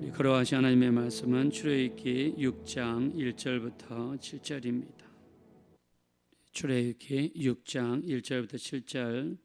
우리 걸어가신 하나님의 말씀은 출애굽기 6장 1절부터 7절입니다. 출애굽기 6장 1절부터 7절.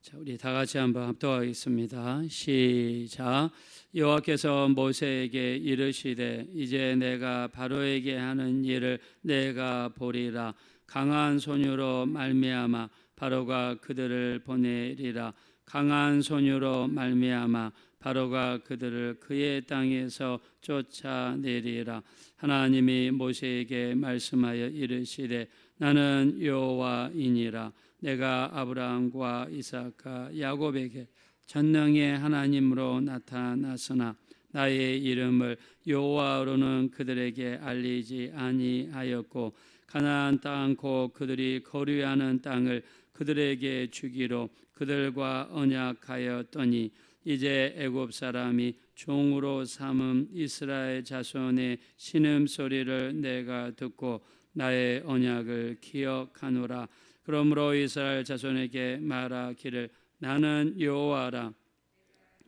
자, 우리 다 같이 한번 합독하겠습니다. 시작. 여호와께서 모세에게 이르시되 이제 내가 바로에게 하는 일을 내가 보리라. 강한 손으로 말미암아 바로가 그들을 보내리라. 강한 손으로 말미암아 바로가 그들을 그의 땅에서 쫓아내리라. 하나님이 모세에게 말씀하여 이르시되 나는 여호와이니라. 내가 아브라함과 이삭과 야곱에게 전능의 하나님으로 나타났으나 나의 이름을 여호와로는 그들에게 알리지 아니하였고 가나안 땅 곧 그들이 거류하는 땅을 그들에게 주기로 그들과 언약하였더니 이제 애굽 사람이 종으로 삼은 이스라엘 자손의 신음소리를 내가 듣고 나의 언약을 기억하노라. 그러므로 이스라엘 자손에게 말하기를 나는 여호와라.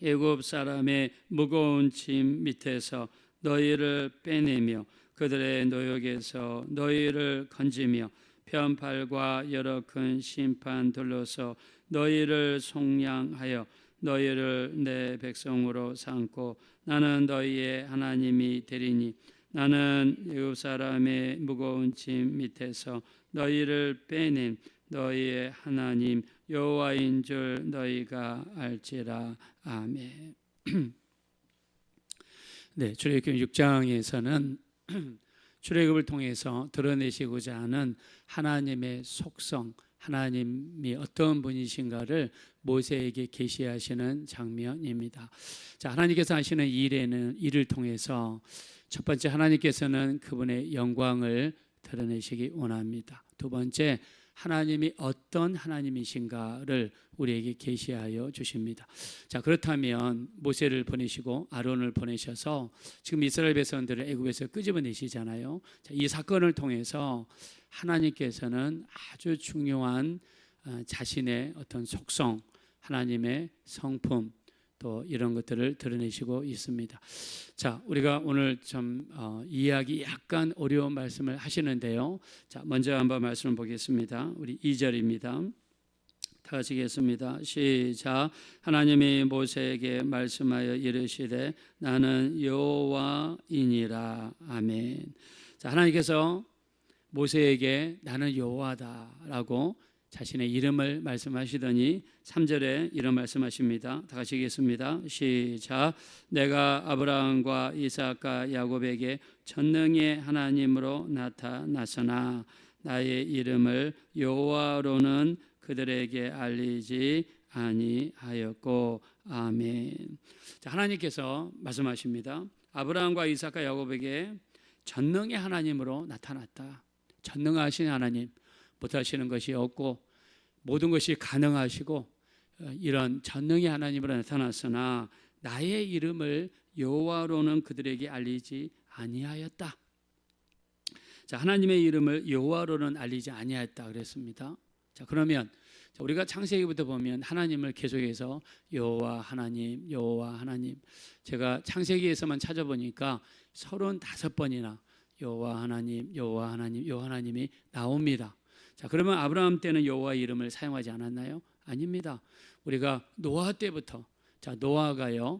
애굽 사람의 무거운 짐 밑에서 너희를 빼내며 그들의 노역에서 너희를 건지며 편팔과 여러 큰 심판 둘러서 너희를 속량하여 너희를 내 백성으로 삼고 나는 너희의 하나님이 되리니 나는 애굽 사람의 무거운 짐 밑에서 너희를 빼낸 너희의 하나님 여호와인 줄 너희가 알지라. 아멘. 네, 출애굽기 6장에서는 출애굽을 통해서 드러내시고자 하는 하나님의 속성, 하나님이 어떤 분이신가를 모세에게 계시하시는 장면입니다. 자, 하나님께서 하시는 일을 통해서 첫 번째, 하나님께서는 그분의 영광을 드러내시기 원합니다. 두 번째, 하나님이 어떤 하나님이신가를 우리에게 계시하여 주십니다. 자, 그렇다면 모세를 보내시고 아론을 보내셔서 지금 이스라엘 백성들을 애굽에서 끄집어내시잖아요. 자, 이 사건을 통해서 하나님께서는 아주 중요한 자신의 어떤 속성, 하나님의 성품, 또 이런 것들을 드러내시고 있습니다. 자, 우리가 오늘 좀 이해하기 약간 어려운 말씀을 하시는데요. 자, 먼저 한번 말씀을 보겠습니다. 우리 2절입니다. 다 같이 읽겠습니다. 시작. 하나님이 모세에게 말씀하여 이르시되 나는 여호와이니라. 아멘. 자, 하나님께서 모세에게 나는 여호와다라고 자신의 이름을 말씀하시더니 3절에 이런 말씀하십니다. 다 같이 읽겠습니다. 시작. 내가 아브라함과 이삭과 야곱에게 전능의 하나님으로 나타났으나 나의 이름을 여호와로는 그들에게 알리지 아니하였고. 아멘. 자, 하나님께서 말씀하십니다. 아브라함과 이삭과 야곱에게 전능의 하나님으로 나타났다. 전능하신 하나님, 못하시는 것이 없고 모든 것이 가능하시고 이런 전능의 하나님으로 나타났으나 나의 이름을 여호와로는 그들에게 알리지 아니하였다. 자, 하나님의 이름을 여호와로는 알리지 아니하였다 그랬습니다. 자, 그러면 우리가 창세기부터 보면 하나님을 계속해서 여호와 하나님, 여호와 하나님, 제가 창세기에서만 찾아보니까 35번이나 여호와 하나님, 여호와 하나님, 여호와 하나님이 나옵니다. 자, 그러면 아브라함 때는 여호와 이름을 사용하지 않았나요? 아닙니다. 우리가 노아 때부터, 자, 노아가요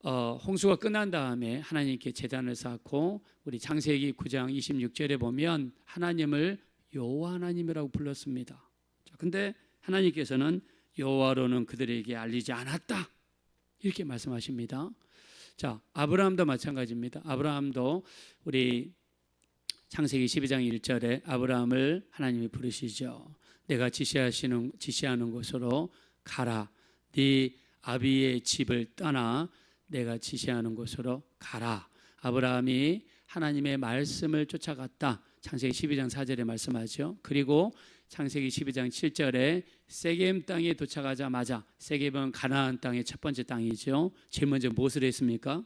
홍수가 끝난 다음에 하나님께 제단을 쌓고 우리 창세기 9장 26절에 보면 하나님을 여호와 하나님이라고 불렀습니다. 자, 근데 하나님께서는 여호와로는 그들에게 알리지 않았다 이렇게 말씀하십니다. 자, 아브라함도 마찬가지입니다. 아브라함도 우리 창세기 12장 1절에 아브라함을 하나님이 부르시죠. 내가 지시하는 곳으로 가라. 네 아비의 집을 떠나 내가 지시하는 곳으로 가라. 아브라함이 하나님의 말씀을 쫓아갔다. 창세기 12장 4절에 말씀하죠. 그리고 창세기 12장 7절에 세겜 땅에 도착하자마자, 세겜은 가나안 땅의 첫 번째 땅이죠. 제일 먼저 무엇을 했습니까?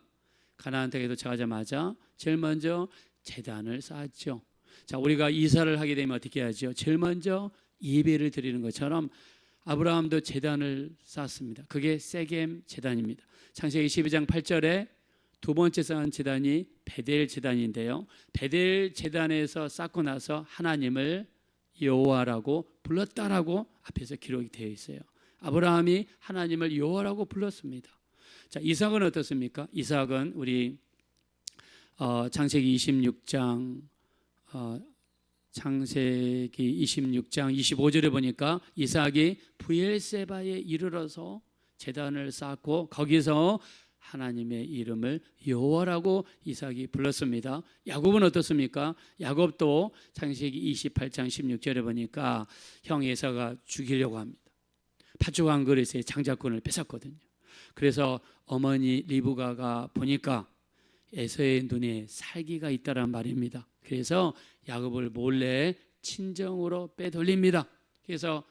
가나안 땅에 도착하자마자 제일 먼저 제단을 쌓았죠. 자, 우리가 이사를 하게 되면 어떻게 하죠? 제일 먼저 예배를 드리는 것처럼 아브라함도 제단을 쌓았습니다. 그게 세겜 제단입니다. 창세기 12장 8절에 두 번째 쌓은 제단이 베델 제단인데요. 베델 제단에서 쌓고 나서 하나님을 여호와라고 불렀다라고 앞에서 기록이 되어 있어요. 아브라함이 하나님을 여호와라고 불렀습니다. 자, 이삭은 어떻습니까? 이삭은 우리 창세기 26장 창세기 26장 25절에 보니까 이삭이 브엘세바에 이르러서 제단을 쌓고 거기서 하나님의 이름을 여호와라고 이삭이 불렀습니다. 야곱은 어떻습니까? 야곱도 창세기 28장 16절에 보니까 형 에사가 죽이려고 합니다. 팥죽 한 그릇에 장자권을 뺏었거든요. 그래서 어머니 리브가가 보니까 에서의 눈에 살기가 있다란 말입니다. 그래서 야곱을 몰래 친정으로 빼돌립니다. 그래서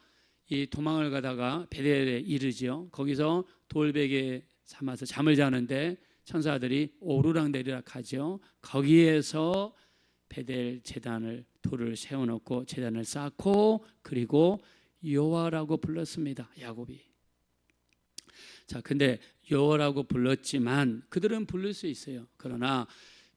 이 도망을 가다가 베델에 이르죠. 거기서 돌베개 삼아서 잠을 자는데 천사들이 오르락내리락 하죠. 거기에서 베델 제단을 돌을 세워놓고 제단을 쌓고 그리고 여호와라고 불렀습니다. 야곱이. 자, 근데 여호와라고 불렀지만 그들은 부를 수 있어요. 그러나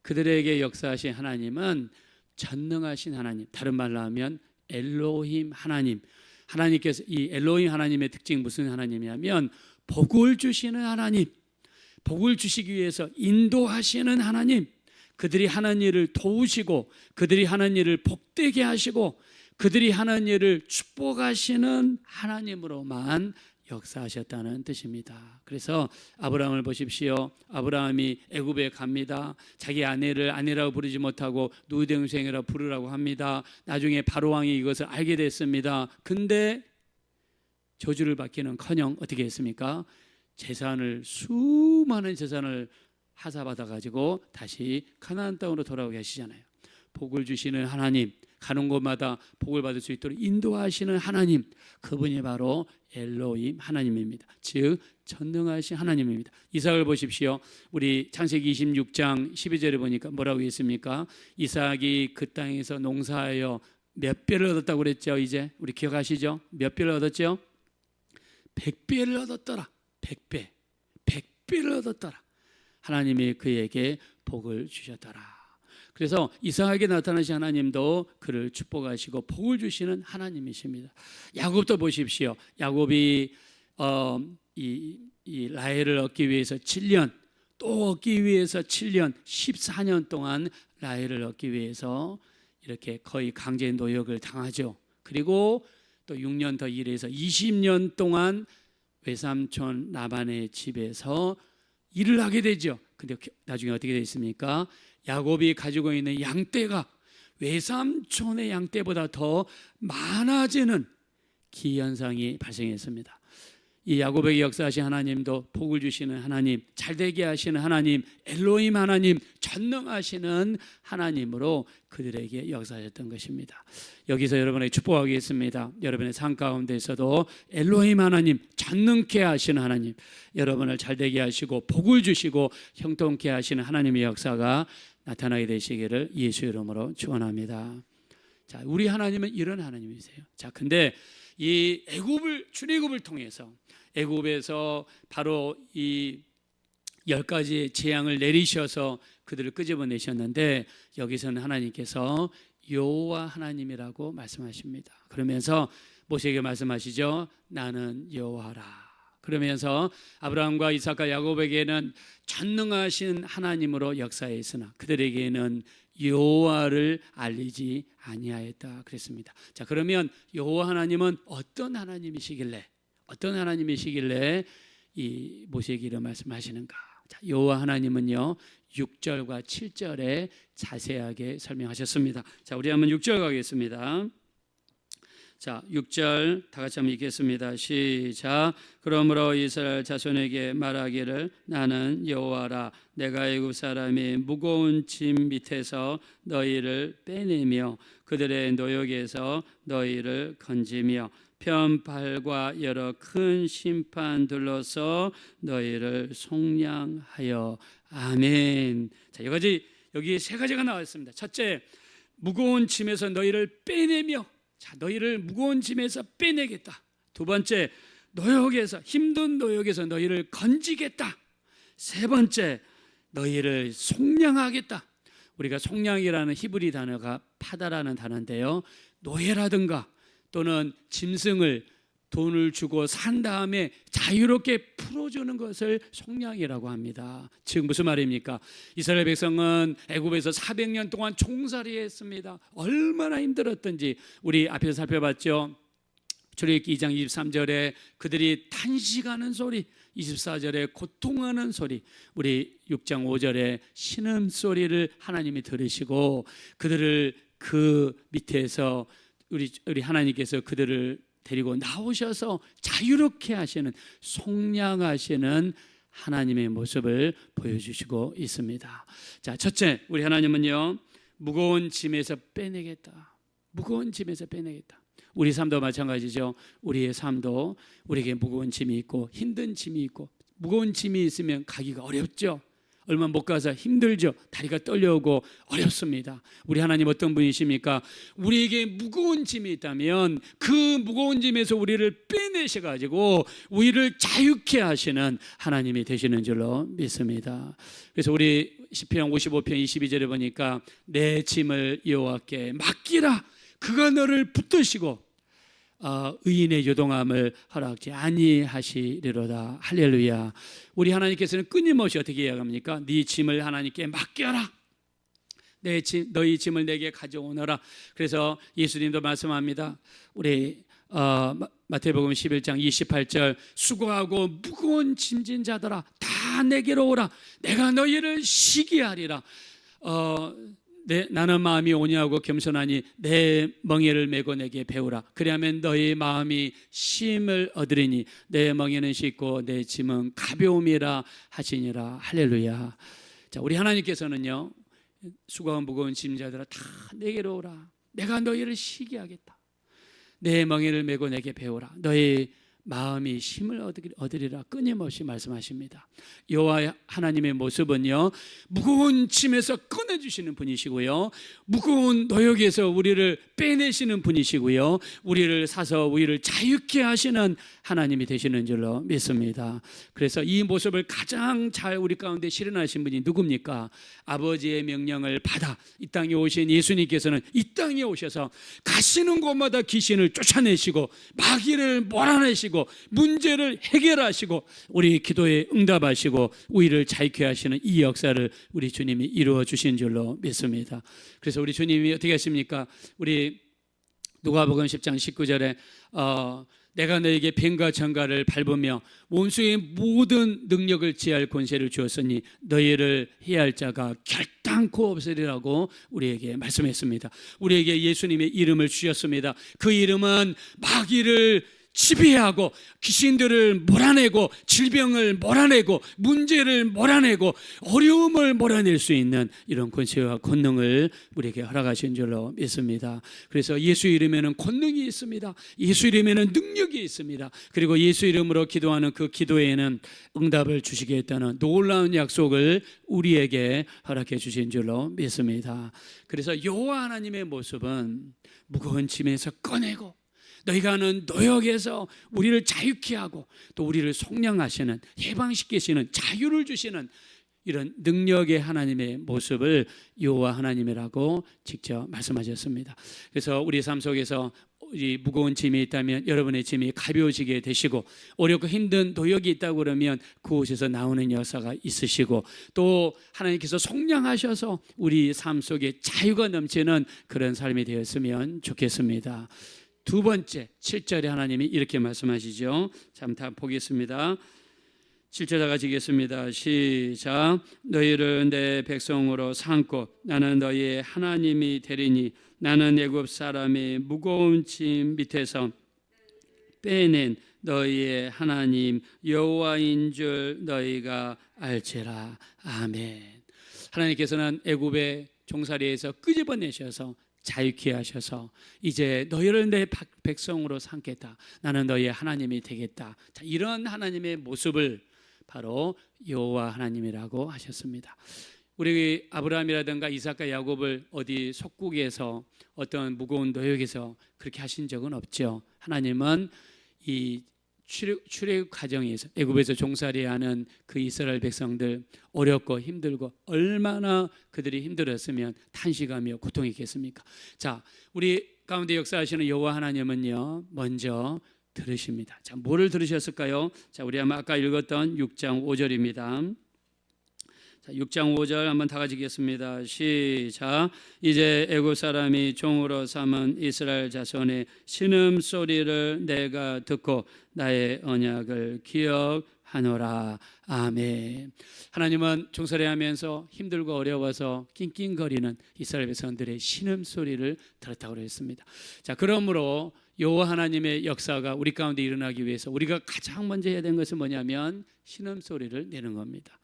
그들에게 역사하신 하나님은 전능하신 하나님, 다른 말로 하면 엘로힘 하나님. 하나님께서 이 엘로힘 하나님의 특징이 무슨 하나님이냐면 복을 주시는 하나님, 복을 주시기 위해서 인도하시는 하나님, 그들이 하는 일을 도우시고 그들이 하는 일을 복되게 하시고 그들이 하는 일을 축복하시는 하나님으로만 역사하셨다는 뜻입니다. 그래서 아브라함을 보십시오. 아브라함이 애굽에 갑니다. 자기 아내를 아내라고 부르지 못하고 누이동생이라고 부르라고 합니다. 나중에 바로왕이 이것을 알게 됐습니다. 근데 저주를 받기는커녕 어떻게 했습니까? 수많은 재산을 하사받아 가지고 다시 가나안 땅으로 돌아오게 하시잖아요. 복을 주시는 하나님, 가는 곳마다 복을 받을 수 있도록 인도하시는 하나님, 그분이 바로 엘로힘 하나님입니다. 즉 전능하신 하나님입니다. 이삭을 보십시오. 우리 창세기 26장 12절에 보니까 뭐라고 했습니까? 이삭이 그 땅에서 농사하여 몇 배를 얻었다고 그랬죠? 이제 우리 기억하시죠? 몇 배를 얻었죠? 100배를 얻었더라. 100배를 얻었더라. 하나님이 그에게 복을 주셨더라. 그래서 이삭에게 나타나신 하나님도 그를 축복하시고 복을 주시는 하나님이십니다. 야곱도 보십시오. 야곱이 이 라헬을 얻기 위해서 7년, 또 얻기 위해서 7년, 14년 동안 라헬을 얻기 위해서 이렇게 거의 강제 노역을 당하죠. 그리고 또 6년 더 일해서 20년 동안 외삼촌 라반의 집에서 일을 하게 되죠. 근데 나중에 어떻게 됐습니까? 야곱이 가지고 있는 양떼가 외삼촌의 양떼보다 더 많아지는 기현상이 발생했습니다. 이 야곱에게 역사하신 하나님도 복을 주시는 하나님, 잘되게 하시는 하나님, 엘로힘 하나님, 전능하시는 하나님으로 그들에게 역사하셨던 것입니다. 여기서 여러분에게 축복하겠습니다. 여러분의 삶 가운데서도 엘로힘 하나님, 전능케 하시는 하나님, 여러분을 잘되게 하시고 복을 주시고 형통케 하시는 하나님의 역사가 나타나게 되시기를 예수 이름으로 축원합니다. 자, 우리 하나님은 이런 하나님이세요. 자, 근데 이 출애굽을 통해서 애굽에서 바로 이 10가지의 재앙을 내리셔서 그들을 끄집어내셨는데 여기서는 하나님께서 여호와 하나님이라고 말씀하십니다. 그러면서 모세에게 말씀하시죠. 나는 여호와라. 그러면서 아브라함과 이삭과 야곱에게는 전능하신 하나님으로 역사했으나 그들에게는 여호와를 알리지 아니하였다 그랬습니다. 자, 그러면 여호와 하나님은 어떤 하나님이시길래 이 모세에게 이런 말씀하시는가? 자, 여호와 하나님은요 6절과 7절에 자세하게 설명하셨습니다. 자, 우리 한번 6절 가겠습니다. 자, 6절 다 같이 한번 읽겠습니다. 시작. 그러므로 이스라엘 자손에게 말하기를 나는 여호와라. 내가 애굽 사람이 무거운 짐 밑에서 너희를 빼내며 그들의 노역에서 너희를 건지며 편팔과 여러 큰 심판들로서 너희를 속량하여. 아멘. 자, 여기 세 가지가 나왔습니다. 첫째, 무거운 짐에서 너희를 빼내며. 자, 너희를 무거운 짐에서 빼내겠다. 두 번째, 힘든 노역에서 너희를 건지겠다. 세 번째, 너희를 속량하겠다. 우리가 속량이라는 히브리 단어가 파다라는 단어인데요, 노예라든가 또는 짐승을 돈을 주고 산 다음에 자유롭게 풀어주는 것을 속량이라고 합니다. 즉 무슨 말입니까? 이스라엘 백성은 애굽에서 400년 동안 종살이했습니다. 얼마나 힘들었던지 우리 앞에서 살펴봤죠. 출애굽기 2장 23절에 그들이 탄식하는 소리, 24절에 고통하는 소리, 우리 6장 5절에 신음소리를 하나님이 들으시고 그들을 그 밑에서 우리 하나님께서 그들을 데리고 나오셔서 자유롭게 하시는, 속량하시는 하나님의 모습을 보여주시고 있습니다. 자, 첫째, 우리 하나님은요, 무거운 짐에서 빼내겠다. 무거운 짐에서 빼내겠다. 우리 삶도 마찬가지죠. 우리의 삶도 우리에게 무거운 짐이 있고 힘든 짐이 있고, 무거운 짐이 있으면 가기가 어렵죠. 얼마 못 가서 힘들죠. 다리가 떨려오고 어렵습니다. 우리 하나님 어떤 분이십니까? 우리에게 무거운 짐이 있다면 그 무거운 짐에서 우리를 빼내셔가지고 우리를 자유케 하시는 하나님이 되시는 줄로 믿습니다. 그래서 우리 시편 55편 22절에 보니까 내 짐을 여호와께 맡기라. 그가 너를 붙드시고 의인의 요동함을 허락지 아니하시리로다. 할렐루야. 우리 하나님께서는 끊임없이 어떻게 이야기합니까? 네 짐을 하나님께 맡겨라. 너희 짐을 내게 가져오너라. 그래서 예수님도 말씀합니다. 우리 마태복음 11장 28절, 수고하고 무거운 짐진 자들아 다 내게로 오라. 내가 너희를 쉬게 하리라. 나는 마음이 온유하고 겸손하니 내 멍에를 메고 내게 배우라. 그리하면 너희 마음이 쉼을 얻으리니 내 멍에는 쉽고 내 짐은 가벼움이라 하시니라. 할렐루야. 자, 우리 하나님께서는요, 수고하고 무거운 짐자들아 다 내게로 오라. 내가 너희를 쉬게 하겠다. 내 멍에를 메고 내게 배우라. 너희 마음이 힘을 얻으리라. 끊임없이 말씀하십니다. 여호와 하나님의 모습은요, 무거운 짐에서 꺼내주시는 분이시고요, 무거운 노역에서 우리를 빼내시는 분이시고요, 우리를 사서 우리를 자유케 하시는 하나님이 되시는 줄로 믿습니다. 그래서 이 모습을 가장 잘 우리 가운데 실현하신 분이 누굽니까? 아버지의 명령을 받아 이 땅에 오신 예수님께서는 이 땅에 오셔서 가시는 곳마다 귀신을 쫓아내시고 마귀를 몰아내시고 문제를 해결하시고 우리 기도에 응답하시고 우리를 자유케 하시는 이 역사를 우리 주님이 이루어 주신 줄로 믿습니다. 그래서 우리 주님이 어떻게 하십니까? 우리 누가복음 10장 19절에 내가 너에게 뱀과 정갈을 밟으며 원수의 모든 능력을 제할 권세를 주었으니 너희를 해할 자가 결단코 없으리라고 우리에게 말씀했습니다. 우리에게 예수님의 이름을 주셨습니다. 그 이름은 마귀를 지배하고 귀신들을 몰아내고 질병을 몰아내고 문제를 몰아내고 어려움을 몰아낼 수 있는 이런 권세와 권능을 우리에게 허락하신 줄로 믿습니다. 그래서 예수 이름에는 권능이 있습니다. 예수 이름에는 능력이 있습니다. 그리고 예수 이름으로 기도하는 그 기도에는 응답을 주시겠다는 놀라운 약속을 우리에게 허락해 주신 줄로 믿습니다. 그래서 여호와 하나님의 모습은 무거운 짐에서 꺼내고 너희가 하는 노역에서 우리를 자유케 하고 또 우리를 속량하시는, 해방시키시는, 자유를 주시는 이런 능력의 하나님의 모습을 여호와 하나님이라고 직접 말씀하셨습니다. 그래서 우리 삶 속에서 이 무거운 짐이 있다면 여러분의 짐이 가벼워지게 되시고, 어렵고 힘든 노역이 있다고 그러면 그곳에서 나오는 역사가 있으시고, 또 하나님께서 속량하셔서 우리 삶 속에 자유가 넘치는 그런 삶이 되었으면 좋겠습니다. 두 번째, 7절에 하나님이 이렇게 말씀하시죠. 잠깐 보겠습니다. 7절 다 같이 읽겠습니다. 시작. 너희를 내 백성으로 삼고 나는 너희의 하나님이 되리니 나는 애굽 사람의 무거운 짐 밑에서 빼낸 너희의 하나님 여호와인 줄 너희가 알지라. 아멘. 하나님께서는 애굽의 종살이에서 끄집어내셔서 자유케 하셔서 이제 너희를 내 백성으로 삼겠다. 나는 너희의 하나님이 되겠다. 자, 이런 하나님의 모습을 바로 여호와 하나님이라고 하셨습니다. 우리 아브라함이라든가 이삭과 야곱을 어디 속국에서 어떤 무거운 노역에서 그렇게 하신 적은 없죠. 하나님은 이 출애굽 과정에서 애굽에서 종살이하는 그 이스라엘 백성들 어렵고 힘들고 얼마나 그들이 힘들었으면 탄식하며 고통했겠습니까? 자, 우리 가운데 역사하시는 여호와 하나님은요 먼저 들으십니다. 자, 뭐를 들으셨을까요? 자, 우리 아까 읽었던 6장 5절입니다. 6장 5절 한번 다 같이 읽겠습니다. 시작. 이제 애굽 사람이 종으로 삼은 이스라엘 자손의 신음소리를 내가 듣고 나의 언약을 기억하노라. 아멘. 하나님은 종살이하면서 힘들고 어려워서 낑낑거리는 이스라엘 백성들의 신음소리를 들었다고 그랬습니다. 자, 그러므로 여호와 하나님의 역사가 우리 가운데 일어나기 위해서 우리가 가장 먼저 해야 되는 것은 뭐냐면 신음소리를 내는 겁니다.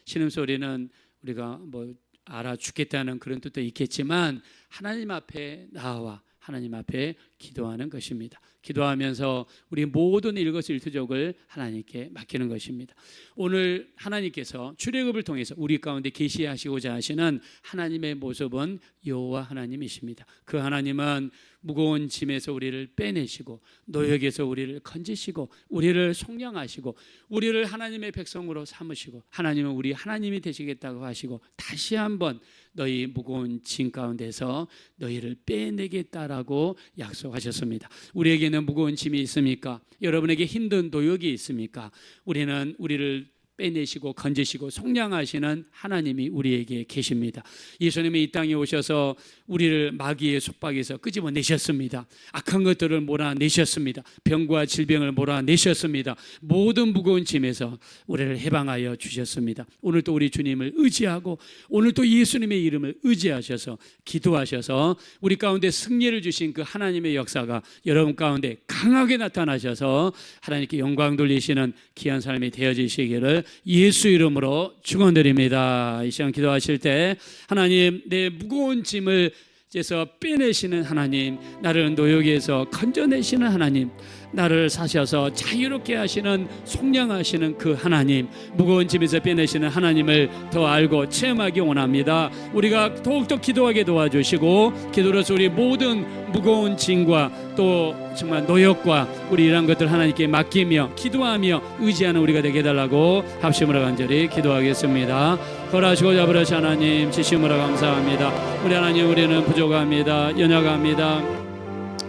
신음소리는 우리가 뭐 알아 죽겠다는 그런 뜻도 있겠지만 하나님 앞에 나와 하나님 앞에 기도하는 것입니다. 기도하면서 우리 모든 일거수일투족을 하나님께 맡기는 것입니다. 오늘 하나님께서 출애굽을 통해서 우리 가운데 계시하시고자 하시는 하나님의 모습은 여호와 하나님이십니다. 그 하나님은 무거운 짐에서 우리를 빼내시고 노역에서 우리를 건지시고 우리를 속량하시고 우리를 하나님의 백성으로 삼으시고 하나님은 우리 하나님이 되시겠다고 하시고 다시 한번 너희 무거운 짐 가운데서 너희를 빼내겠다라고 약속하셨습니다. 우리에게는 무거운 짐이 있습니까? 여러분에게 힘든 노역이 있습니까? 우리는 우리를 빼내시고 건지시고 속량하시는 하나님이 우리에게 계십니다. 예수님이 이 땅에 오셔서 우리를 마귀의 속박에서 끄집어내셨습니다. 악한 것들을 몰아내셨습니다. 병과 질병을 몰아내셨습니다. 모든 무거운 짐에서 우리를 해방하여 주셨습니다. 오늘 또 우리 주님을 의지하고 오늘 또 예수님의 이름을 의지하셔서 기도하셔서 우리 가운데 승리를 주신 그 하나님의 역사가 여러분 가운데 강하게 나타나셔서 하나님께 영광 돌리시는 귀한 삶이 되어지시기를 예수 이름으로 축원드립니다. 이 시간 기도하실 때 하나님 내 무거운 짐을 에서 빼내시는 하나님, 나를 노역에서 건져내시는 하나님, 나를 사셔서 자유롭게 하시는 속량하시는 그 하나님, 무거운 짐에서 빼내시는 하나님을 더 알고 체험하기 원합니다. 우리가 더욱더 기도하게 도와주시고 기도로서 우리 모든 무거운 짐과 또 정말 노역과 우리 이런 것들 하나님께 맡기며 기도하며 의지하는 우리가 되게 해달라고 합심으로 간절히 기도하겠습니다. 거라시고 잡으라시 하나님 지심으로 감사합니다. 우리 하나님, 우리는 부족합니다. 연약합니다.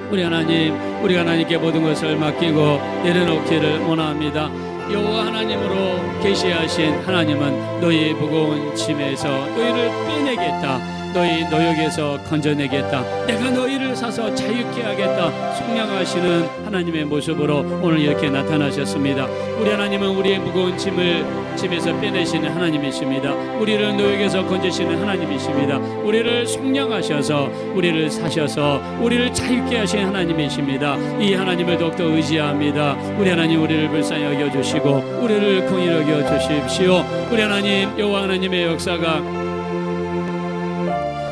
우리 하나님, 우리가 하나님께 모든 것을 맡기고 내려놓기를 원합니다. 여호와 하나님으로 계시하신 하나님은 너희 무거운 짐에서 너희를 빼내겠다, 너희 노역에서 건져내겠다, 내가 너희를 사서 자유케 하겠다 속량하시는 하나님의 모습으로 오늘 이렇게 나타나셨습니다. 우리 하나님은 우리의 무거운 짐에서 빼내시는 하나님이십니다. 우리를 노역에서 건지시는 하나님이십니다. 우리를 속량하셔서 우리를 사셔서 우리를 자유케 하시는 하나님이십니다. 이 하나님을 더욱더 의지합니다. 우리 하나님, 우리를 불쌍히 여겨주시고 우리를 긍휼히 여겨주십시오. 우리 하나님, 여호와 하나님의 역사가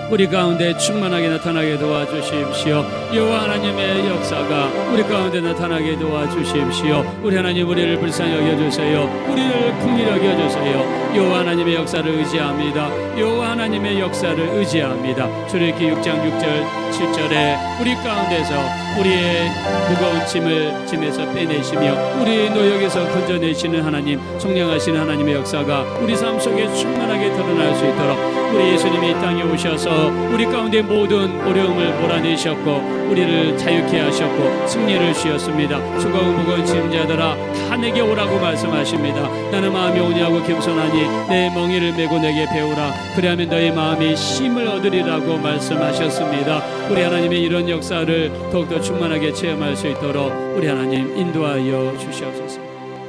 우리 가운데 충만하게 나타나게 도와주십시오. 여호와 하나님의 역사가 우리 가운데 나타나게 도와주십시오. 우리 하나님, 우리를 불쌍히 여겨주세요. 우리를 긍휼히 여겨주세요. 여호와 하나님의 역사를 의지합니다. 여호와 하나님의 역사를 의지합니다. 출애굽기 6장 6절 7절에 우리 가운데서 우리의 무거운 짐에서 빼내시며 우리 노역에서 건져내시는 하나님, 속량하시는 하나님의 역사가 우리 삶 속에 충만하게 드러날 수 있도록 우리 예수님이 이 땅에 오셔서 우리 가운데 모든 어려움을 몰아내셨고 우리를 자유케 하셨고 승리를 주셨습니다. 수고하고 무거운 짐자들아 다 내게 오라고 말씀하십니다. 나는 마음이 오냐고 겸손하니 내 멍에를 메고 내게 배우라. 그리하면 너희 마음이 쉼을 얻으리라고 말씀하셨습니다. 우리 하나님의 이런 역사를 더욱더 충만하게 체험할 수 있도록 우리 하나님 인도하여 주시옵소서.